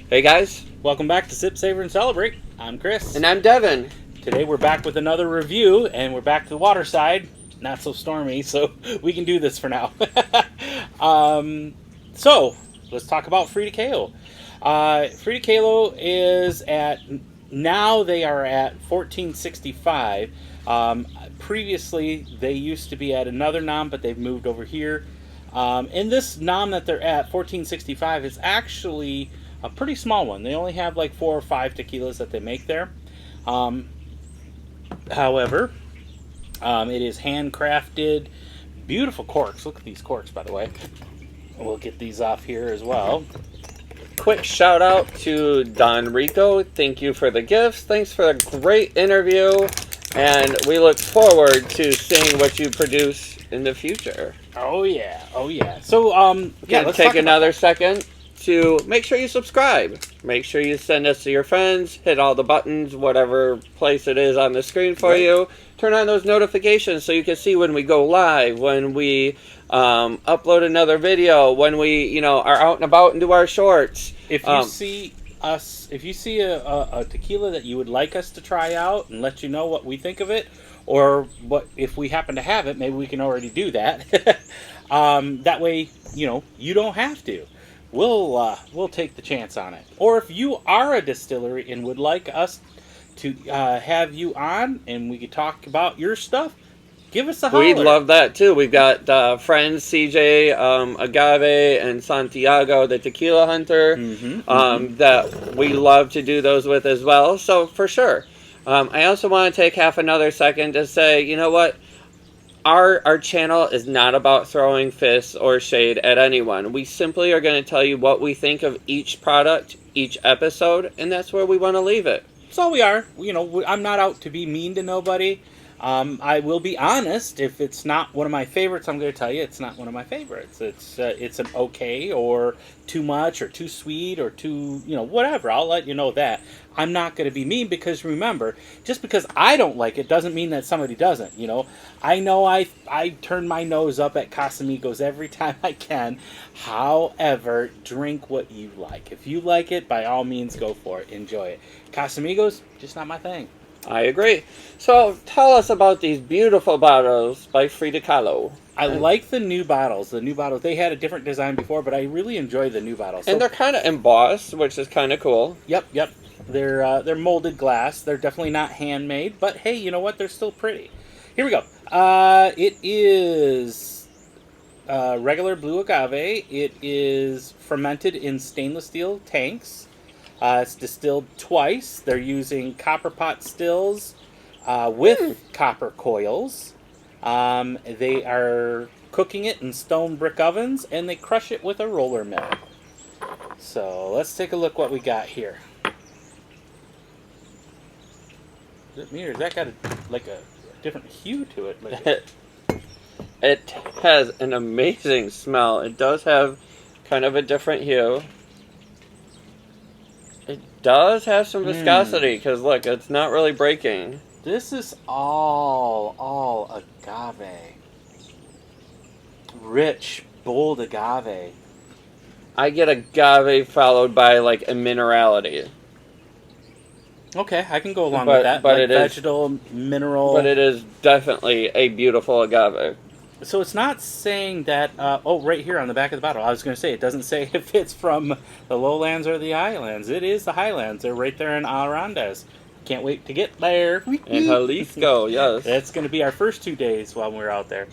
Hey guys, Welcome back to Sip, Savor, and Celebrate. I'm Chris. and I'm Devin. Today we're back with another review, and we're back to the water side. Not so stormy, so we can do this for now. So, let's talk about Frida Kahlo. Frida Kahlo is at, now they are at 1465. Previously, they used to be at another nom, but they've moved over here. And this nom that they're at, 1465, is actually a pretty small one. They only have like 4 or 5 tequilas that they make there. However, it is handcrafted, beautiful corks. Look at these corks, by the way. We'll get these off here as well. Quick shout out to Don Rico. Thank you for the gifts. Thanks for a great interview. And we look forward to seeing what you produce in the future. Oh yeah, oh yeah. So yeah, Let's take another second to make sure you subscribe. Make sure you send us to your friends. Hit all the buttons, whatever place it is on the screen for you. Turn on those notifications so you can see when we go live, when we upload another video, when we are out and about and do our shorts. If you see us, if you see a tequila that you would like us to try out and let you know what we think of it, or what if we happen to have it, maybe we can already do that. That way, you don't have to. We'll take the chance on it. Or if you are a distillery and would like us to have you on and we could talk about your stuff, give us a holler. We'd love that too. We've got friends CJ, Agave, and Santiago, the tequila hunter, that we love to do those with as well. So for sure. I also want to take half another second to say, you know what? Our channel is not about throwing fists or shade at anyone. We simply are going to tell you what we think of each product, each episode, and that's where we want to leave it. That's all we are. I'm not out to be mean to nobody. I will be honest. If it's not one of my favorites, I'm going to tell you it's not one of my favorites. It's an okay, or too much, or too sweet, or too, whatever. I'll let you know that. I'm not going to be mean, because remember, just because I don't like it doesn't mean that somebody doesn't. I know I turn my nose up at Casamigos every time I can. However, drink what you like. If you like it, by all means, go for it. Enjoy it. Casamigos, just not my thing. I agree. So tell us about these beautiful bottles by Frida Kahlo. I like the new bottles. The new bottles, they had a different design before, but I really enjoy the new bottles. And they're kind of embossed, which is kind of cool. Yep. They're molded glass. They're definitely not handmade, but hey, you know what? They're still pretty. Here we go. It is regular blue agave. It is fermented in stainless steel tanks. It's distilled twice. They're using copper pot stills with copper coils. They are cooking it in stone brick ovens, and they crush it with a roller mill. So let's take a look what we got here. Is it me, or has that got a different hue to it? It has an amazing smell. It does have kind of a different hue. It does have some viscosity, because look, it's not really breaking. This is all agave. Rich, bold agave. I get agave followed by like a minerality. Okay, I can go along with that. But like vegetal, mineral. But it is definitely a beautiful agave. So it's not saying that, right here on the back of the bottle, I was going to say, it doesn't say if it's from the lowlands or the highlands. It is the highlands. They're right there in Arandas. Can't wait to get there. In Jalisco, yes. That's going to be our first 2 days while we're out there.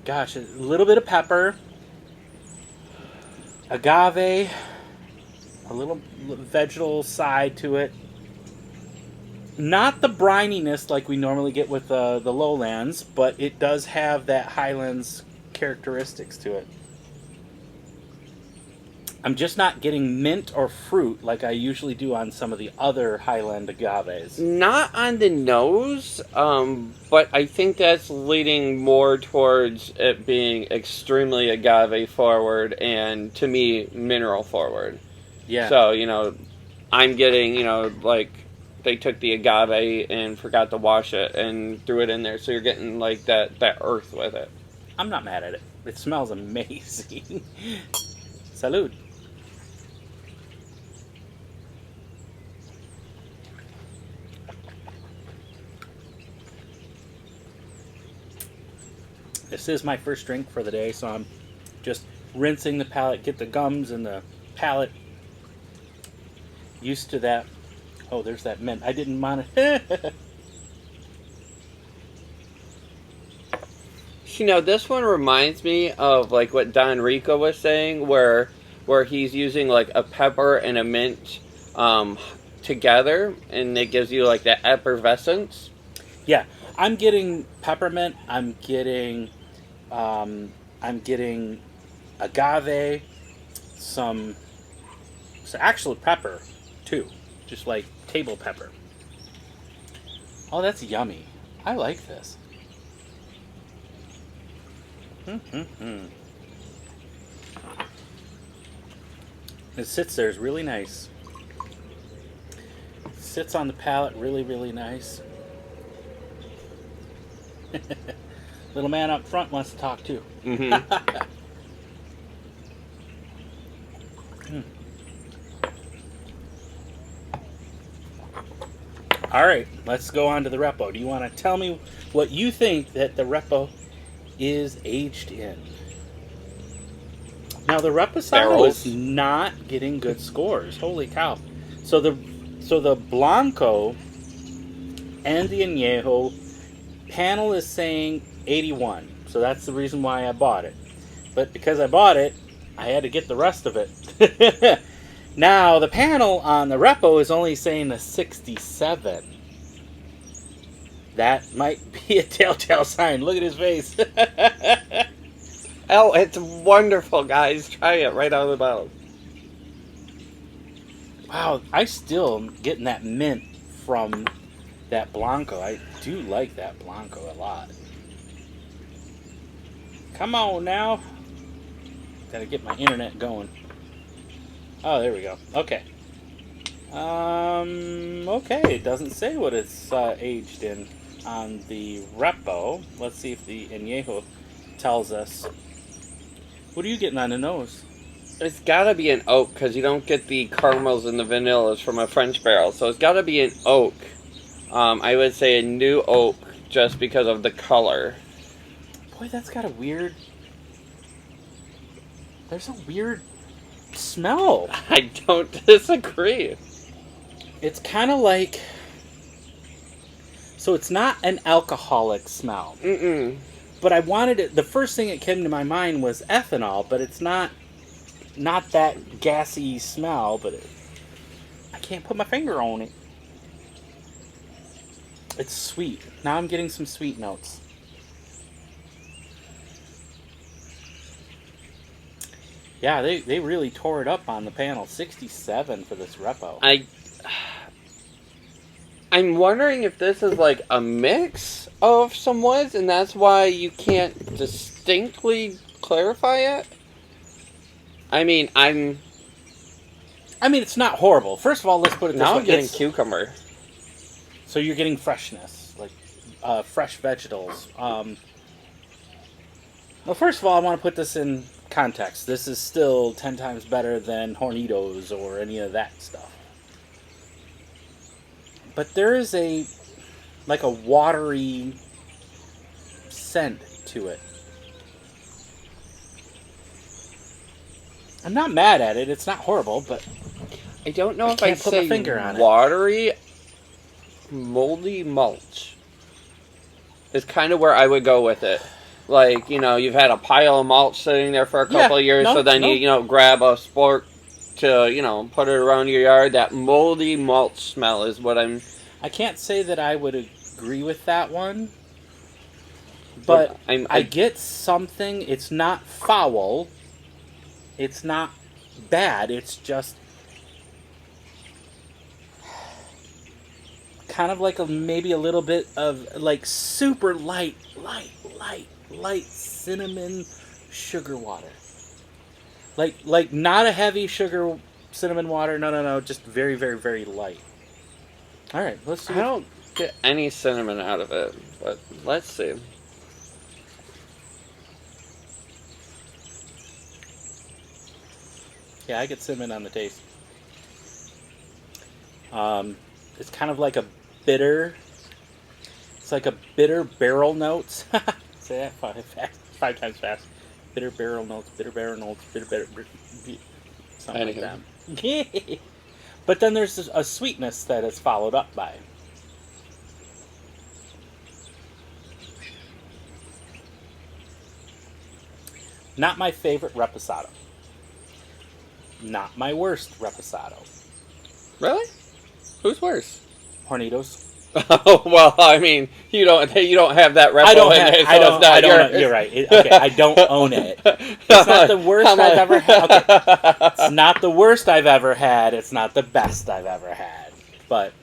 Gosh, a little bit of pepper. Agave. A little vegetal side to it. Not the brininess like we normally get with the lowlands, but it does have that highlands characteristics to it. I'm just not getting mint or fruit like I usually do on some of the other highland agaves. Not on the nose, but I think that's leading more towards it being extremely agave forward and, to me, mineral forward. Yeah. So, I'm getting, like, they took the agave and forgot to wash it and threw it in there, so you're getting, like, that earth with it. I'm not mad at it. It smells amazing. Salud. This is my first drink for the day, so I'm just rinsing the palate, get the gums and the palate used to that. Oh, there's that mint. I didn't want it. You know, this one reminds me of like what Don Rico was saying, where he's using like a pepper and a mint together, and it gives you like that effervescence. Yeah, I'm getting peppermint. I'm getting agave, some actual pepper too, just like table pepper. Oh, that's yummy. I like this. It sits there, is really nice. Sits on the palate really, really nice. Little man up front wants to talk too. Mm-hmm. All right, let's go on to the Repo. Do you want to tell me what you think that the Repo is aged in? Now the Reposado is not getting good scores. Holy cow! So the Blanco and the Añejo panel is saying 81. So that's the reason why I bought it. But because I bought it, I had to get the rest of it. Now the panel on the Repo is only saying a 67. That might be a telltale sign. Look at his face. Oh, it's wonderful, guys. Try it right out of the bottle. Wow, I still am getting that mint from that Blanco. I do like that Blanco a lot. Come on now. Gotta get my internet going. Oh, there we go. Okay. Okay, it doesn't say what it's aged in on the Repo. Let's see if the Añejo tells us. What are you getting on the nose? It's gotta be an oak, because you don't get the caramels and the vanillas from a French barrel. So it's gotta be an oak. I would say a new oak, just because of the color. Boy, that's got a weird... There's a weird smell. I don't disagree. It's kind of like... So it's not an alcoholic smell. Mm-mm. But I wanted it... The first thing that came to my mind was ethanol, but it's not that gassy smell, but I can't put my finger on it. It's sweet. Now I'm getting some sweet notes. Yeah, they really tore it up on the panel. 67 for this Repo. I'm wondering if this is like a mix of some woods, and that's why you can't distinctly clarify it. I mean, it's not horrible. First of all, let's put it this way. Now I'm getting cucumber. So you're getting freshness, like fresh vegetables. Well, first of all, I want to put this in context. This is still 10 times better than Hornitos or any of that stuff. But there is a watery scent to it. I'm not mad at it. It's not horrible, but I don't know if I I'd can't put my say finger on it. watery, moldy mulch is kind of where I would go with it. Like, you've had a pile of mulch sitting there for a couple of years, so then you grab a spork to, put it around your yard. That moldy mulch smell is what I can't say that I would agree with that one, but I get something. It's not foul. It's not bad. It's just kind of like maybe a little bit of like super light cinnamon sugar water. Like not a heavy sugar cinnamon water. No. Just very, very, very light. All right, let's see. I don't get any cinnamon out of it, but let's see. Yeah, I get cinnamon on the taste. It's kind of like a bitter. It's like a bitter barrel notes. Say that fast. 5 times fast. Bitter barrel notes, something like that. But then there's a sweetness that is followed up by. Not my favorite reposado. Not my worst reposado. Really? Who's worse? Hornitos. Oh well, I mean, you don't have that repo I don't in have. it, so I don't. it's not I don't. yours. You're right. Okay, I don't own it. It's not the worst I've ever had. Okay. It's not the worst I've ever had. It's not the best I've ever had. But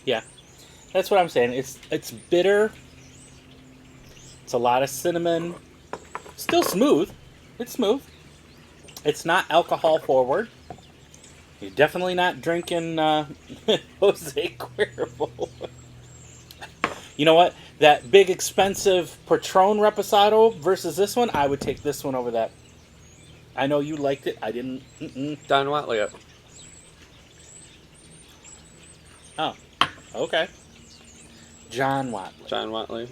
yeah, that's what I'm saying. It's bitter. It's a lot of cinnamon. Still smooth. It's smooth. It's not alcohol forward. You're definitely not drinking Jose Cuervo. You know what? That big expensive Patron Reposado versus this one, I would take this one over that. I know you liked it. I didn't. Don Watley. Oh, okay. John Watley. John Watley.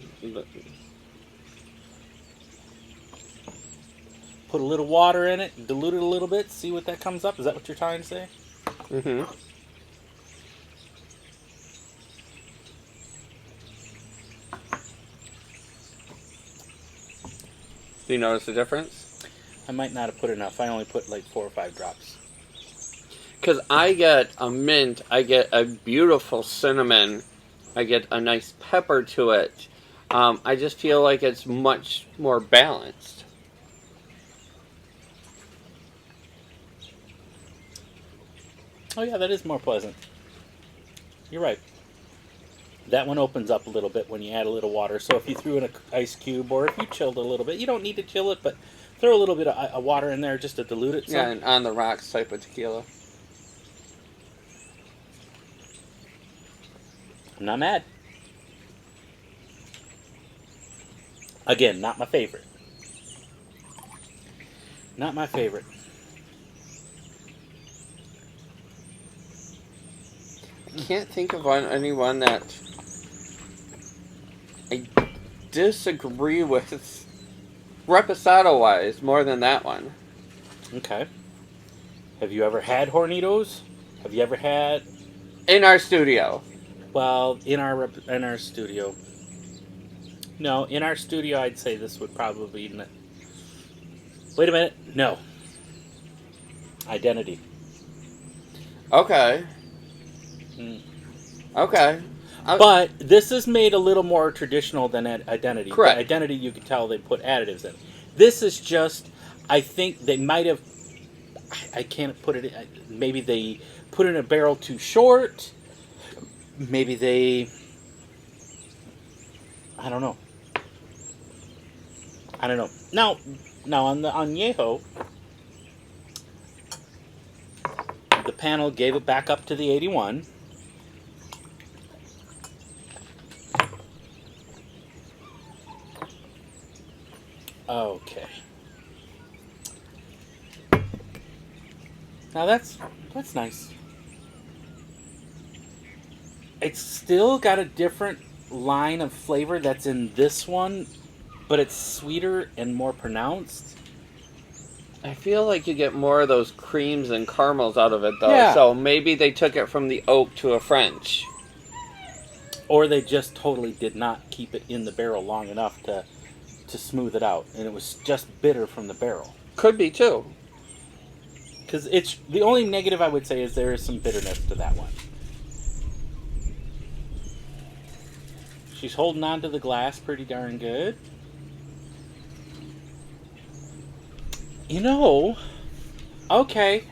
Put a little water in it, dilute it a little bit, see what that comes up. Is that what you're trying to say? Mm-hmm. Do you notice the difference? I might not have put enough. I only put like 4 or 5 drops. Because I get a mint, I get a beautiful cinnamon, I get a nice pepper to it. I just feel like it's much more balanced. Oh yeah, that is more pleasant. You're right. That one opens up a little bit when you add a little water. So if you threw in an ice cube or if you chilled a little bit, you don't need to chill it, but throw a little bit of water in there just to dilute it. Yeah, and on the rocks type of tequila. I'm not mad. Again, not my favorite. Not my favorite. I can't think of anyone that I disagree with reposado-wise more than that one. Okay. Have you ever had Hornitos? Have you ever had... In our studio. Well, in our studio. No, in our studio, I'd say this would probably... Wait a minute. No. Identity. Okay. Okay. But this is made a little more traditional than Identity. Correct. But Identity, you can tell they put additives in. This is just... I think they might have... I can't put it... Maybe they put in a barrel too short. Maybe they... I don't know. Now on the Añejo, the panel gave it back up to the 81. Okay. Now that's nice. It's still got a different line of flavor that's in this one, but it's sweeter and more pronounced. I feel like you get more of those creams and caramels out of it, though. Yeah. So maybe they took it from the oak to a French. Or they just totally did not keep it in the barrel long enough to smooth it out, and it was just bitter from the barrel. Could be, too. Because it's the only negative I would say is there is some bitterness to that one. She's holding on to the glass pretty darn good. You know, okay,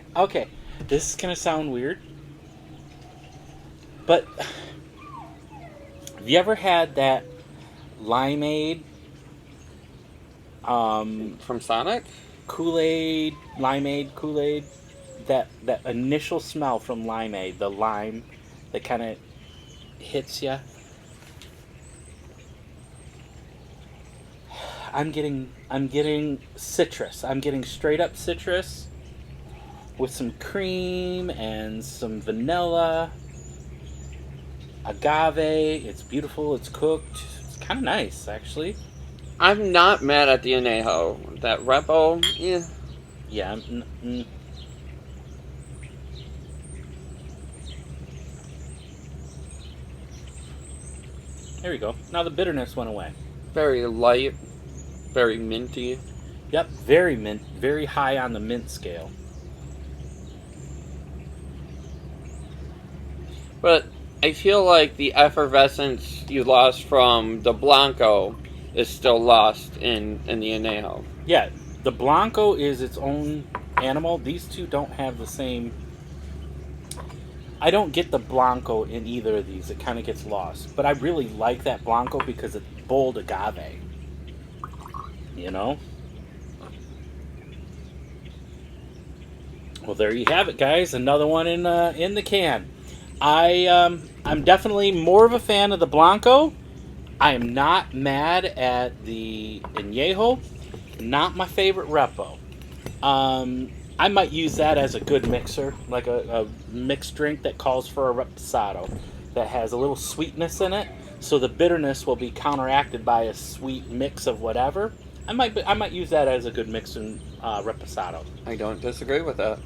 this is going to sound weird, but have you ever had that limeade? From Sonic? Kool-Aid, limeade, Kool-Aid, that initial smell from limeade, the lime that kind of hits you. I'm getting citrus. I'm getting straight up citrus. with some cream and some vanilla. Agave. It's beautiful. It's cooked. It's kind of nice, actually. I'm not mad at the añejo. That Repo, yeah. Yeah. There we go. Now the bitterness went away. Very light, very minty. Yep, very mint, very high on the mint scale. But I feel like the effervescence you lost from the Blanco is still lost in the añejo. Yeah, the Blanco is its own animal. These two don't have the same. I don't get the Blanco in either of these. It kind of gets lost. But I really like that Blanco because it's bold agave. You know? Well, there you have it, guys. Another one in the can. I'm definitely more of a fan of the Blanco. I am not mad at the Añejo. Not my favorite Repo. I might use that as a good mixer, like a mixed drink that calls for a reposado that has a little sweetness in it, so the bitterness will be counteracted by a sweet mix of whatever. I might use that as a good mix in reposado. I don't disagree with that.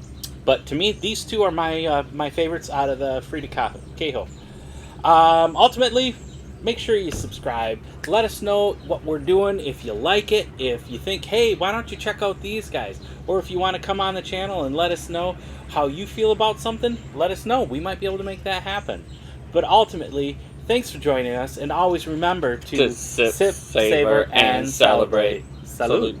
But to me, these two are my favorites out of the Frida Kahlo. Ultimately, make sure you subscribe. Let us know what we're doing, if you like it, if you think, hey, why don't you check out these guys? Or if you want to come on the channel and let us know how you feel about something, let us know. We might be able to make that happen. But ultimately, thanks for joining us, and always remember to sip, savor, and celebrate. Salud.